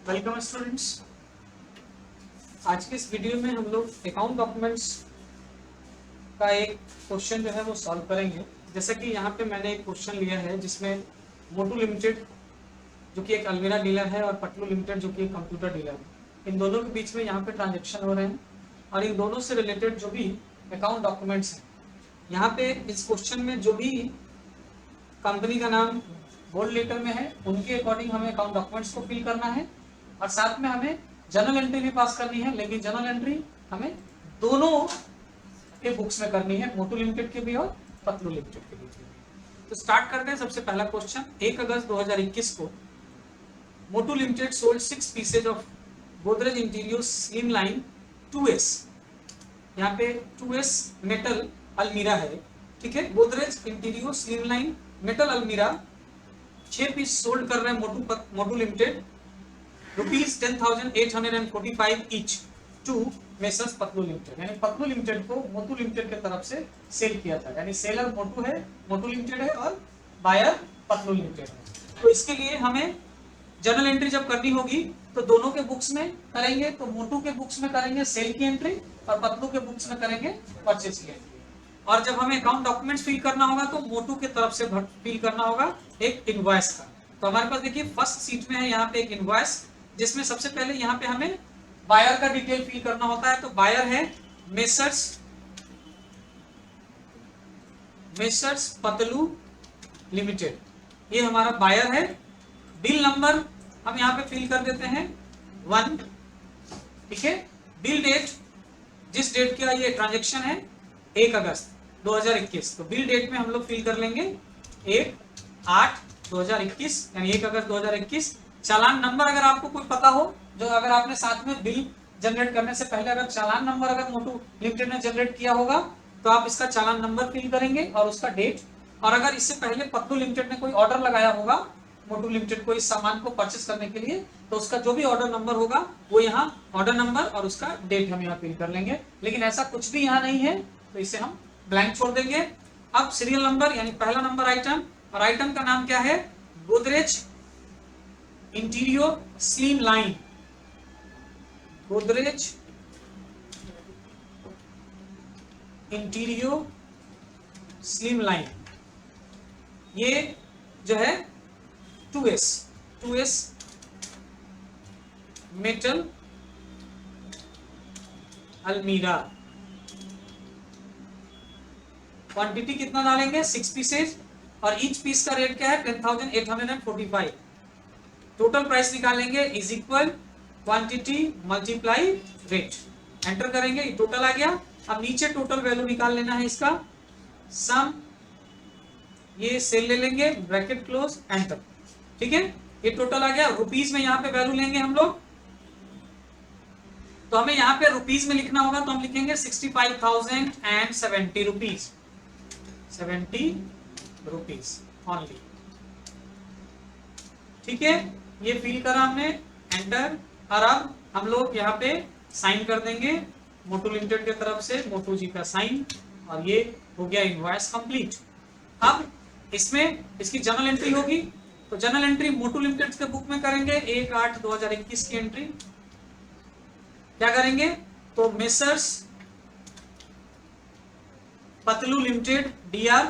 Welcome students. आज के इस वीडियो में हम लोग अकाउंट डॉक्यूमेंट्स का एक क्वेश्चन जो है वो सॉल्व करेंगे। जैसा कि यहाँ पे मैंने एक क्वेश्चन लिया है जिसमें मोटू लिमिटेड जो कि एक अलमीरा डीलर है और पटलू लिमिटेड जो कि एक कंप्यूटर डीलर है, इन दोनों के बीच में यहाँ पे ट्रांजेक्शन हो रहे हैं और इन दोनों से रिलेटेड जो भी अकाउंट डॉक्यूमेंट्स हैं, यहाँ पे इस क्वेश्चन में जो भी कंपनी का नाम बोल्ड लेटर में है उनके अकॉर्डिंग हमें अकाउंट डॉक्यूमेंट्स को फिल करना है और साथ में हमें जर्नल एंट्री भी पास करनी है। लेकिन जर्नल एंट्री हमें दोनों के बुक्स में करनी है, मोटू लिमिटेड के भी और पतलू लिमिटेड के भी। तो स्टार्ट करते हैं। सबसे पहला क्वेश्चन, 1 अगस्त 2021 को Motu limited sold 6 pieces of Godrej interior slim line 2S। यहाँ पे 2S मेटल अलमीरा है, ठीक है। Godrej interior slim line metal अलमीरा 6 पीस सोल्ड कर रहे हैं Motu limited, ₹10,845 each to messrs Patlu limited. यानी पतलू लिमिटेड को मोटू लिमिटेड की तरफ से सेल किया था। यानी सेलर मोटू है, मोटू लिमिटेड है और बायर पतलू लिमिटेड है। तो इसके लिए हमें जर्नल एंट्री जब करनी होगी तो दोनों के बुक्स में करेंगे। तो मोटू के बुक्स में करेंगे सेल की एंट्री और पतलू के बुक्स में करेंगे परचेज की एंट्री। और जब हमें अकाउंट डॉक्यूमेंट्स फिल करना होगा तो मोटू के तरफ से फिल करना होगा एक इनवॉइस का। तो हमारे पास देखिए फर्स्ट सीट में है यहाँ पे एक इनवॉइस, जिसमें सबसे पहले यहाँ पे हमें बायर का डिटेल फिल करना होता है। तो बायर है मेसर्स पतलू लिमिटेड, ये हमारा बायर है। बिल नंबर हम यहाँ पे फिल कर देते हैं 1, ठीक है। बिल डेट, जिस डेट का ये ट्रांजेक्शन है 1 अगस्त 2021, तो बिल डेट में हम लोग फिल कर लेंगे 1/8/2021, यानी 1 अगस्त 2021। चालान नंबर अगर आपको कोई पता हो, जो अगर आपने साथ में बिल जनरेट करने से पहले अगर चालान नंबर अगर मोटू लिमिटेड ने जनरेट किया होगा तो आप इसका चालान नंबर फिल करेंगे और उसका डेट। और अगर इससे पहले पतलू लिमिटेड ने कोई ऑर्डर लगाया होगा मोटू लिमिटेड को इस सामान को परचेस करने के लिए, तो उसका जो भी ऑर्डर नंबर होगा वो यहाँ ऑर्डर नंबर और उसका डेट हम यहाँ फिल कर लेंगे। लेकिन ऐसा कुछ भी यहाँ नहीं है तो इसे हम ब्लैंक छोड़ देंगे। अब सीरियल नंबर यानी पहला नंबर आइटम, और आइटम का नाम क्या है? Godrej interior slim line, Godrej interior slim line, ये जो है 2S मेटल अलमीरा। क्वांटिटी कितना डालेंगे? 6 पीसेज, और ईच पीस का रेट क्या है? 10,845। टोटल प्राइस निकालेंगे is equal quantity multiply rate, enter करेंगे, ये टोटल आ गया। अब नीचे टोटल वैल्यू निकाल लेना है इसका, सम, ये सेल ले लेंगे, ब्रैकेट क्लोज, एंटर, ठीक है। ये टोटल आ गया। रुपीज में यहाँ पे वैल्यू लेंगे हम लोग, तो हमें यहाँ पे रुपीज में लिखना होगा, तो हम लिखेंगे 65,070 रुपीज, 70 रुपीज ऑनली, ठीक है। ये फिल करा हमने, एंटर। और अब हम लोग यहाँ पे साइन कर देंगे मोटू लिमिटेड की तरफ से, मोटू जी का साइन, और ये हो गया इनवॉइस कंप्लीट। अब इसमें इसकी जर्नल एंट्री होगी, तो जर्नल एंट्री मोटू लिमिटेड के बुक में करेंगे 1/8/2021 की एंट्री। क्या करेंगे? तो Messrs Patlu limited DR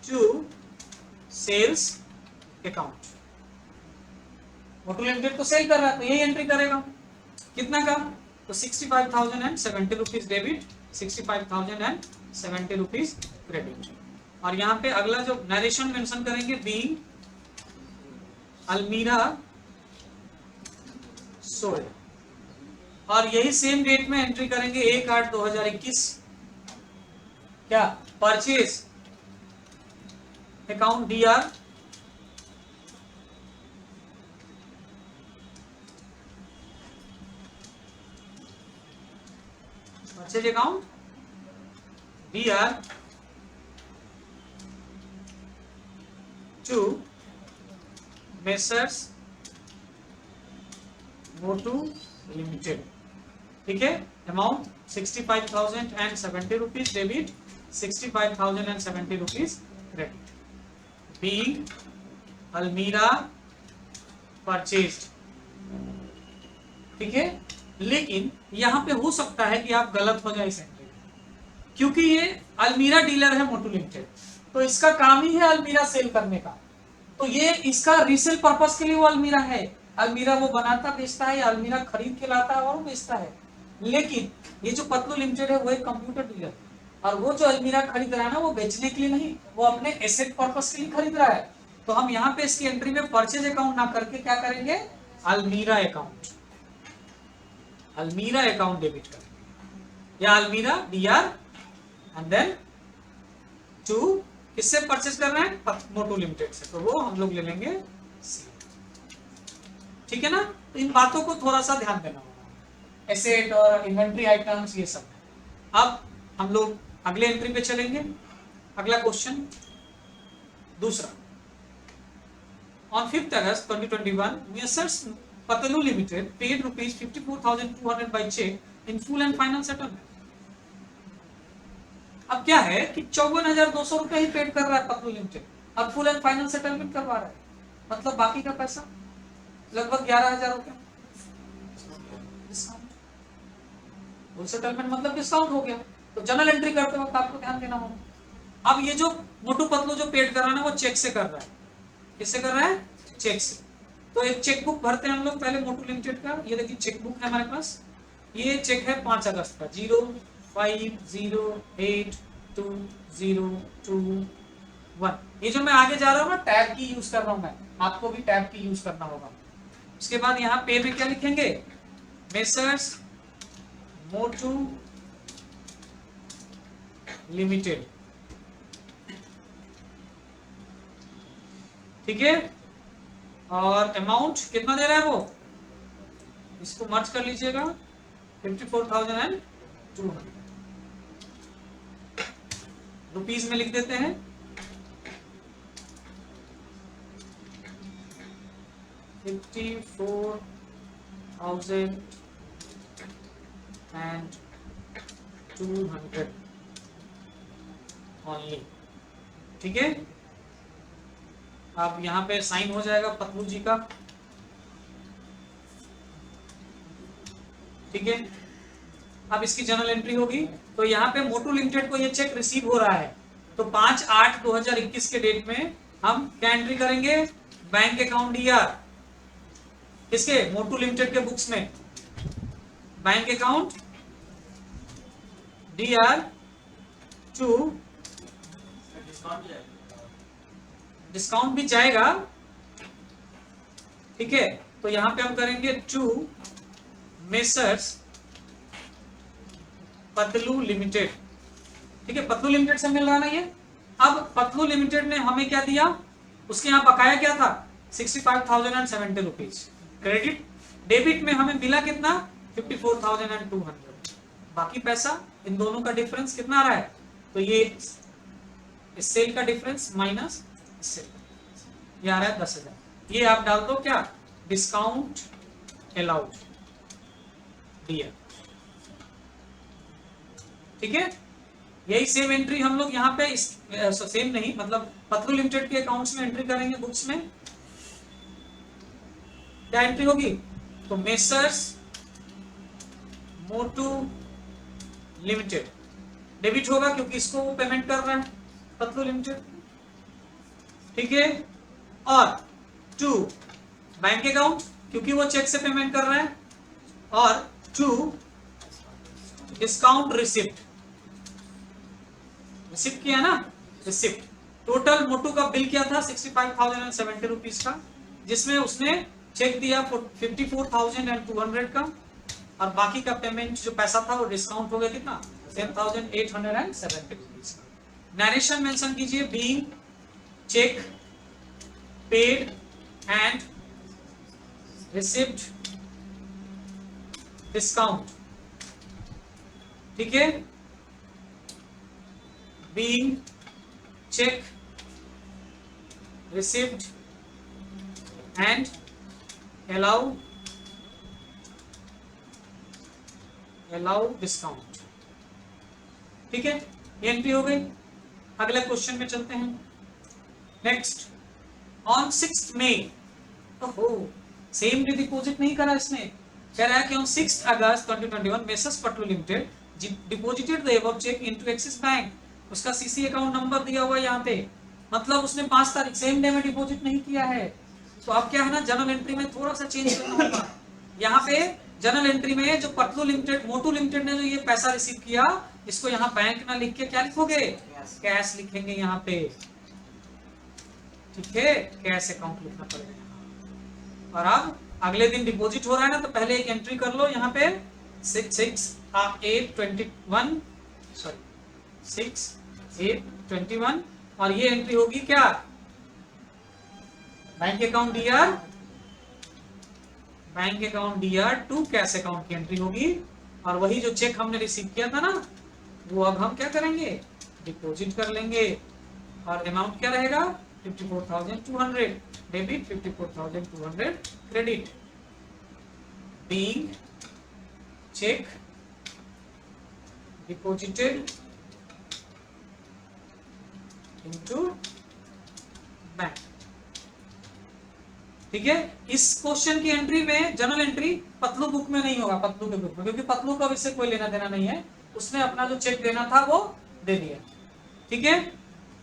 to sales account. Motu limited तो सेल कर रहा है तो यही एंट्री करेगा। कितना का? तो 65,070 रुपीज डेबिट, 65,070 रुपीज क्रेडिट। और यहाँ पे अगला जो नरेशन मेंशन करेंगे, बीइंग अलमीरा सोल्ड, और यही सेम डेट में एंट्री करेंगे 1/8/2021। क्या? Purchase account DR purchase account DR to Messrs Motu limited, ठीक है। Amount 65,070 rupees debit, 65,070 rupees credit. Being almirah purchased, ठीक है। लेकिन यहां पे हो सकता है कि आप गलत हो जाए इस एंट्री में, क्योंकि ये अल्मीरा डीलर है मोटू लिमिटेड, तो इसका काम ही है अल्मीरा सेल करने का, तो ये इसका रीसेल पर्पस के लिए वो अल्मीरा है, अल्मीरा वो बनाता बेचता है या अल्मीरा खरीद के लाता है और बेचता है। लेकिन ये जो पतलू लिमिटेड है वो एक कंप्यूटर डीलर, और वो जो अल्मीरा खरीद रहा है ना वो बेचने के लिए नहीं, वो अपने एसेट पर्पस के लिए खरीद रहा है। तो हम यहाँ पे इसकी एंट्री में परचेज अकाउंट ना करके क्या करेंगे, almirah account, almirah account debit करेंगे, या almirah DR and then to किससे परचेज कर रहे हैं, मोटू लिमिटेड से, तो वो हम लोग ले लेंगे सी, ठीक है ना। तो इन बातों को थोड़ा सा ध्यान देना होगा, एसेट और इन्वेंट्री आइटम्स ये सब। अब हम लोग अगले एंट्री पे चलेंगे। अगला क्वेश्चन दूसरा, on 5th August 2021 Messrs Patlu limited paid ₹54,200 by cheque in full and final settlement. अब क्या है कि 54,200 रुपए ही पेड कर रहा है पतलू लिमिटेड, अब फुल एंड फाइनल सेटलमेंट करवा रहा है, मतलब बाकी का पैसा लगभग 11,000 रुपए डिस्काउंट, फुल सेटलमेंट मतलब डिस्काउंट हो गया। तो जनरल एंट्री करते वक्त आपको ध्यान देना होगा। अब ये जो मोटू पतलू जो पेड कर रहा है ना वो चेक से कर रहा है, किससे कर रहा है, चेक से। तो एक चेक बुक भरते हैं हम लोग पहले मोटू लिमिटेड का, ये देखिए चेक बुक है हमारे पास, ये चेक है 5 अगस्त का 05082021। ये जो मैं आगे जा रहा हूँ ना टैब की यूज कर रहा हूँ मैं, आपको भी टैब की यूज करना होगा। उसके बाद यहाँ पे में क्या लिखेंगे, मेसर्स मोटू लिमिटेड, ठीक है। और अमाउंट कितना दे रहा है वो, इसको मर्ज कर लीजिएगा 54,200 रुपीज में लिख देते हैं। 54,200 ओनली, ठीक है। अब यहाँ पे साइन हो जाएगा पतलू जी का, ठीक है। अब इसकी जर्नल एंट्री होगी, तो यहाँ पे मोटू लिमिटेड को ये चेक रिसीव हो रहा है, तो 5/8/2021 के डेट में हम क्या एंट्री करेंगे, बैंक अकाउंट डीआर, किसके, मोटू लिमिटेड के बुक्स में bank account DR to, discount भी जाएगा, ठीक है। तो यहां पे हम करेंगे टू मेसर्स पतलू लिमिटेड, ठीक है। पतलू लिमिटेड से मिल रहा ना ये। अब पतलू लिमिटेड ने हमें क्या दिया, उसके यहाँ बकाया क्या था 65,070 रुपीज क्रेडिट, डेबिट में हमें मिला कितना 54,200, बाकी पैसा इन दोनों का डिफरेंस कितना आ रहा है, तो ये इस सेल का डिफरेंस माइनस इससे, ये आ रहा है 10,000। ये आप डाल दो क्या, डिस्काउंट अलाउड दिया, ठीक है। यही सेम एंट्री हम लोग यहाँ पे इस सेम नहीं, मतलब पतलू लिमिटेड के अकाउंट्स में एंट्री करेंगे बुक्स में। क्या एंट्री होगी, तो मेसर्स मोटू लिमिटेड डेबिट होगा क्योंकि इसको वो पेमेंट कर रहा है पतलू लिमिटेड, ठीक है। और टू बैंक अकाउंट क्योंकि वो चेक से पेमेंट कर रहा है, और टू डिस्काउंट रिसिप्ट, रिसिप्ट किया ना, रिसिप्ट। टोटल मोटू का बिल क्या था 65,070 रुपीज का, जिसमें उसने चेक दिया 54,200 का, और बाकी का पेमेंट जो पैसा था वो डिस्काउंट हो गया कितना 10,870 रुपीज का। नरेशन मेंशन कीजिए, being cheque paid and receipt discount, ठीक है। Being cheque receipt and allow discount, ठीक है। ये एंट्री हो गई। अगले क्वेश्चन में चलते हैं। नेक्स्ट ऑन 6 मई, ओहो सेम डे डिपॉजिट नहीं करा इसने, कह रहा है कि on 6 August 2021 Messrs Patlu limited deposited the above cheque into Axis Bank, उसका सीसी अकाउंट नंबर दिया हुआ है यहाँ पे, मतलब उसने 5 तारीख सेम डे में डिपॉजिट नहीं किया है। तो अब क्या है ना, जर्नल एंट्री में थोड़ा सा चेंज करना होगा। यहाँ पे जर्नल एंट्री में जो पटलू लिमिटेड मोटू लिमिटेड ने जो ये पैसा रिसीव किया, इसको यहाँ बैंक ना लिख के क्या लिखोगे, कैश लिखेंगे यहाँ पे, ठीक है, कैश अकाउंट लिखना पड़ेगा। और अब अगले दिन डिपॉजिट हो रहा है ना, तो पहले एक एंट्री कर लो यहाँ पे 6/8/21 और ये एंट्री होगी क्या, bank account DR to cash account की एंट्री होगी। और वही जो चेक हमने रिसीव किया था ना, वो अब हम क्या करेंगे, डिपॉजिट कर लेंगे। और अमाउंट क्या रहेगा, 54,200 debit, 54,200 credit, being check deposited into bank. ठीक है, इस क्वेश्चन की एंट्री में जर्नल एंट्री पतलू बुक में नहीं होगा, पतलू के बुक में, क्योंकि पतलू का इससे कोई लेना देना नहीं है, उसने अपना जो चेक देना था वो दे दिया। ठीक है,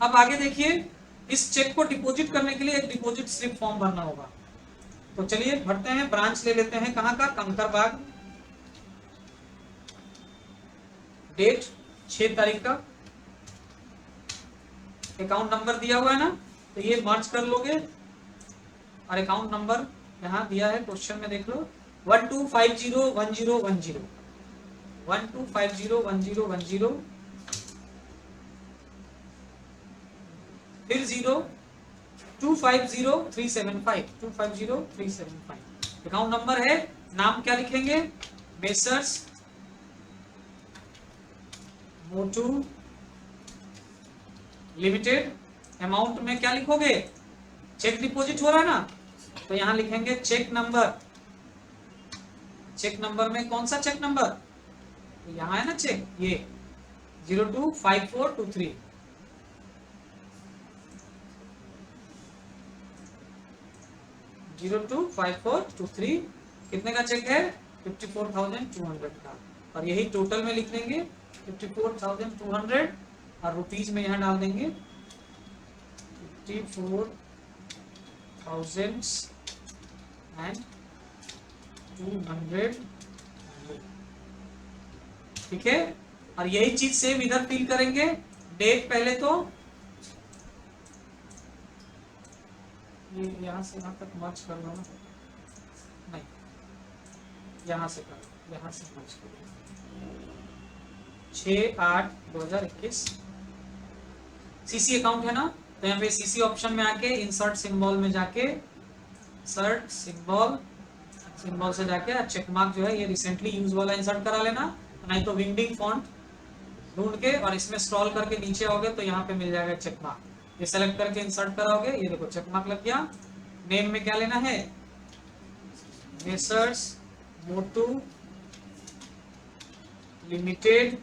अब आगे देखिए, इस चेक को डिपॉजिट करने के लिए एक डिपॉजिट स्लिप फॉर्म भरना होगा। तो चलिए भरते हैं, ब्रांच ले लेते हैं, कहाँ का, कंकरबाग, डेट 6 तारीख का, अकाउंट नंबर दिया हुआ है ना, तो ये मर्ज कर लोगे। और अकाउंट नंबर यहाँ दिया है क्वेश्चन में, देख लो 12501010 12501010 फिर 0 250375 250375 अकाउंट नंबर है। नाम क्या लिखेंगे, मेसर्स मोटू लिमिटेड। अमाउंट में क्या लिखोगे, चेक डिपॉजिट हो रहा है ना, तो यहां लिखेंगे चेक नंबर। चेक नंबर में कौन सा चेक नंबर, तो यहां है ना चेक, ये 025423 025423 कितने का चेक है, 54,200 का। और यही टोटल में लिख देंगे 54,200 और रुपीज में यहाँ डाल देंगे 54,200। ठीक है, और यही चीज सेम इधर फिल करेंगे। डेट पहले तो ये यहाँ से यहाँ तक मर्ज कर लो ना, नहीं यहाँ से कर, यहाँ से मर्ज कर 6/8/2021 सीसी अकाउंट है ना, तो यहाँ पे सीसी ऑप्शन में आके इंसर्ट सिंबल में जाके, इंसर्ट सिंबल से जाके चेक मार्क जो है ये रिसेंटली यूज वाला इंसर्ट करा लेना, नहीं तो विंडिंग फॉन्ट ढूंढ के और इसमें स्क्रॉल करके नीचे आओगे तो यहाँ पे मिल जाएगा चेक मार्क, ये सेलेक्ट करके इंसर्ट कराओगे, ये देखो चेक मार्क लग गया। नेम में क्या लेना है, messrs Motu limited,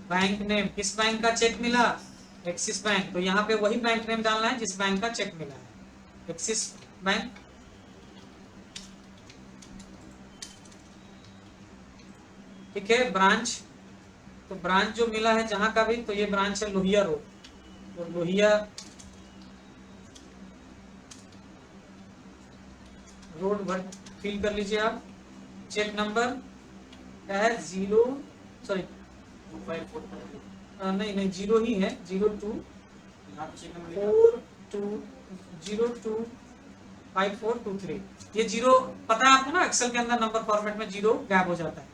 bank name, किस बैंक का चेक मिला, एक्सिस बैंक, तो यहाँ पे वही बैंक नेम डालना है जिस बैंक का चेक मिला है, एक्सिस बैंक। ठीक है, ब्रांच, तो ब्रांच जो मिला है जहां का भी, तो ये ब्रांच है लोहिया रोड, तो लोहिया रोड भर फिल कर लीजिए आप। चेक नंबर क्या है, 0 सॉरी नहीं 0 ही है, 025423। ये 0 पता है आपको ना, एक्सेल के अंदर नंबर फॉर्मेट में 0 गैप हो जाता है,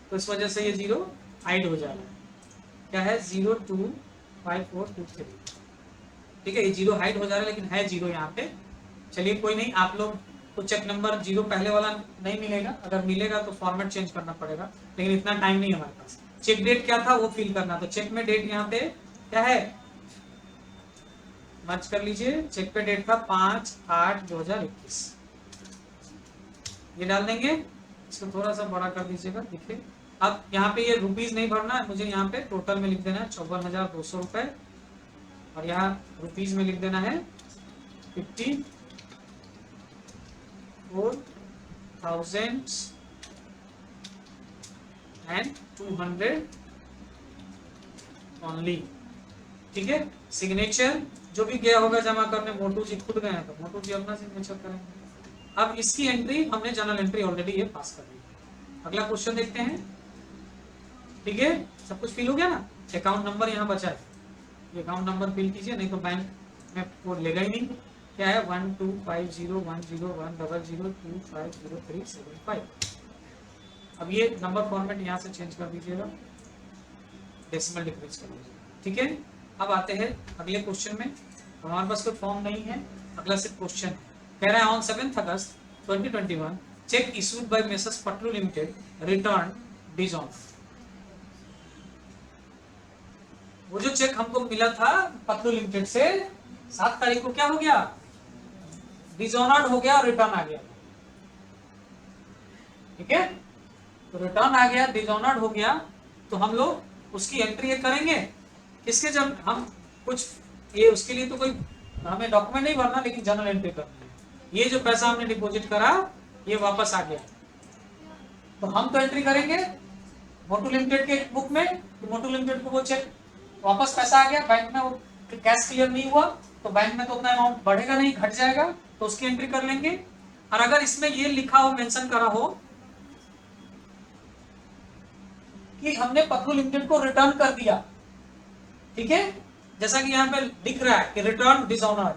तो इस वजह से ये 0 हाइड हो जा रहा है। क्या है, 025423। ठीक है, ये 0 हाइड हो जा रहा है, लेकिन है 0 यहाँ पे। चलिए कोई नहीं, आप लोग को चेक नंबर 0 पहले वाला नहीं मिलेगा, अगर मिलेगा तो फॉर्मेट चेंज करना पड़ेगा, लेकिन इतना टाइम नहीं है हमारे पास। चेक डेट क्या था वो फिल करना, तो चेक में डेट यहाँ पे क्या है, मर्ज कर लीजिए। चेक पे डेट था 5/8/2021, ये डाल देंगे। इसको थोड़ा सा बड़ा कर दीजिएगा, देखिए। अब यहाँ पे ये रुपीज नहीं भरना है मुझे, यहाँ पे टोटल में लिख देना है 54,200 रुपए, और यहाँ रुपीज में लिख देना है 54,200 ओनली। ठीक है, सिग्नेचर जो भी गया होगा जमा करने, मोटू जी खुद गए हैं तो मोटू जी अपना सिग्नेचर करेंगे। अब इसकी एंट्री हमने जनरल एंट्री ऑलरेडी ये पास कर दी। अगला क्वेश्चन देखते हैं। ठीक है, सब कुछ फिल हो गया ना। अकाउंट नंबर यहाँ बचा है, ये अकाउंट नंबर फिल कीजिए, नहीं तो बैंक में वो लेगा ही नहीं। क्या है 12501001025035। अब ये नंबर फॉर्मेट यहाँ से चेंज कर दीजिएगा, डेसिमल डिक्रीज कर दीजिए। ठीक है, अब आते हैं अगले क्वेश्चन में। हमारे पास कोई फॉर्म नहीं है, अगला सिर्फ क्वेश्चन कह रहा है ऑन 7 अगस्त 2021 cheque issued by messrs Patlu limited return dishonour. वो जो चेक हमको मिला था पटलू लिमिटेड से 7 तारीख को क्या हो गया, डिजॉनर्ड हो गया, रिटर्न आ गया। ठीक है, तो रिटर्न आ गया, डिजॉनर्ड हो गया, तो हम लोग उसकी एंट्री करेंगे किसके, जब हम कुछ ये उसके लिए तो कोई हमें डॉक्यूमेंट नहीं भरना, लेकिन जनरल एंट्री करनी है। ये जो पैसा हमने डिपॉजिट करा ये वापस आ गया, तो हम तो एंट्री करेंगे मोटू लिमिटेड के बुक में, तो मोटू लिमिटेड को वो चेक वापस पैसा आ गया, बैंक में वो कैश क्लियर नहीं हुआ, तो बैंक में तो उतना अमाउंट बढ़ेगा नहीं, घट जाएगा, तो उसकी एंट्री कर लेंगे। और अगर इसमें ये लिखा हो, मेंशन करा हो कि हमने पटलू लिमिटेड को रिटर्न कर दिया, ठीक है, जैसा कि यहाँ पे दिख रहा है कि रिटर्न डिसऑनर्ड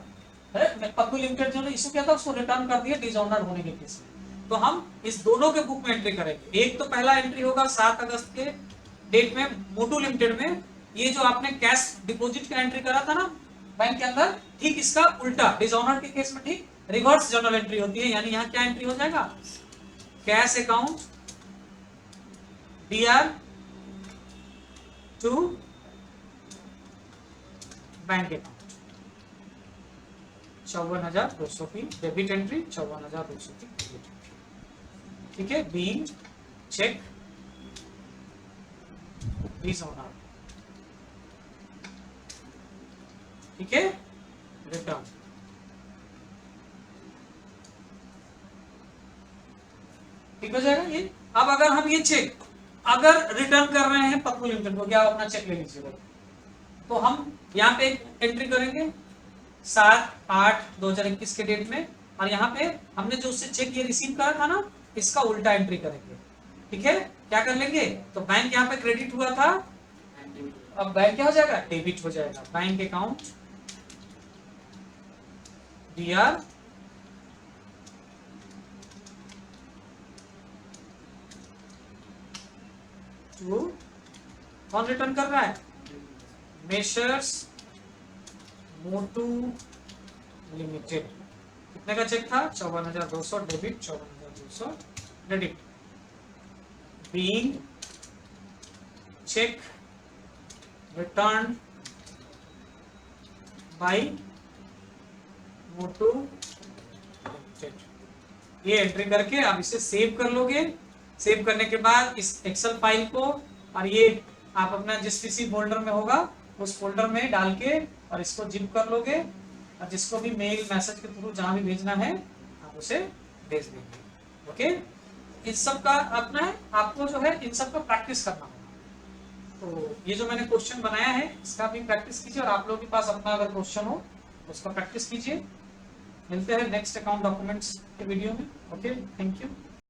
है, पटलू लिमिटेड जो ने इशू किया था उसको रिटर्न कर दिया डिसऑनर्ड होने के केस में, तो हम इस दोनों के बुक में एंट्री करेंगे। एक तो पहला एंट्री होगा 7 अगस्त के डेट में मोटू लिमिटेड में, ये जो आपने कैश डिपॉजिट का एंट्री करा था ना बैंक के अंदर, ठीक इसका उल्टा डिसऑनर्ड के केस में ठीक रिवर्स जर्नल एंट्री होती है। यानी यहाँ क्या एंट्री हो जाएगा, cash account DR to bank account 54,200 की डेबिट एंट्री, 54,200 की क्रेडिट एंट्री। ठीक है, बीइंग चेक डिसऑनर्ड। ठीक है, रिटर्न। ठीक हो जाएगा ये। अब अगर हम ये चेक अगर रिटर्न कर रहे हैं पटलू लिमिटेड को, क्या अपना चेक ले लीजिएगा, तो हम यहाँ पे एंट्री करेंगे 7/8/2021 के डेट में, और यहाँ पे हमने जो उससे चेक ये रिसीव करा था ना, इसका उल्टा एंट्री करेंगे। ठीक है, क्या कर लेंगे, तो बैंक यहाँ पे क्रेडिट हुआ था, अब बैंक क्या हो जाएगा, डेबिट हो जाएगा। बैंक अकाउंट DR टू, कौन रिटर्न कर रहा है, मेसर्स मोटू लिमिटेड। कितने का चेक था, 54,200 debit, 54,200 credit. Being cheque return by Motu limited. ये एंट्री करके आप इसे सेव कर लोगे। सेव करने के बाद इस एक्सेल फाइल को, और ये आप अपना जिस किसी फोल्डर में होगा उस फोल्डर में डाल के और इसको जिप कर लोगे, और जिसको भी मेल मैसेज के थ्रू जहां भी भेजना है आप उसे भेज देंगे। ओके, इन सब का अपना है, आपको जो है इन सब का प्रैक्टिस करना होगा। तो ये जो मैंने क्वेश्चन बनाया है इसका भी प्रैक्टिस कीजिए, और आप लोगों के पास अपना अगर क्वेश्चन हो उसका प्रैक्टिस कीजिए। मिलते हैं नेक्स्ट अकाउंट डॉक्यूमेंट्स के वीडियो में। Okay, thank you.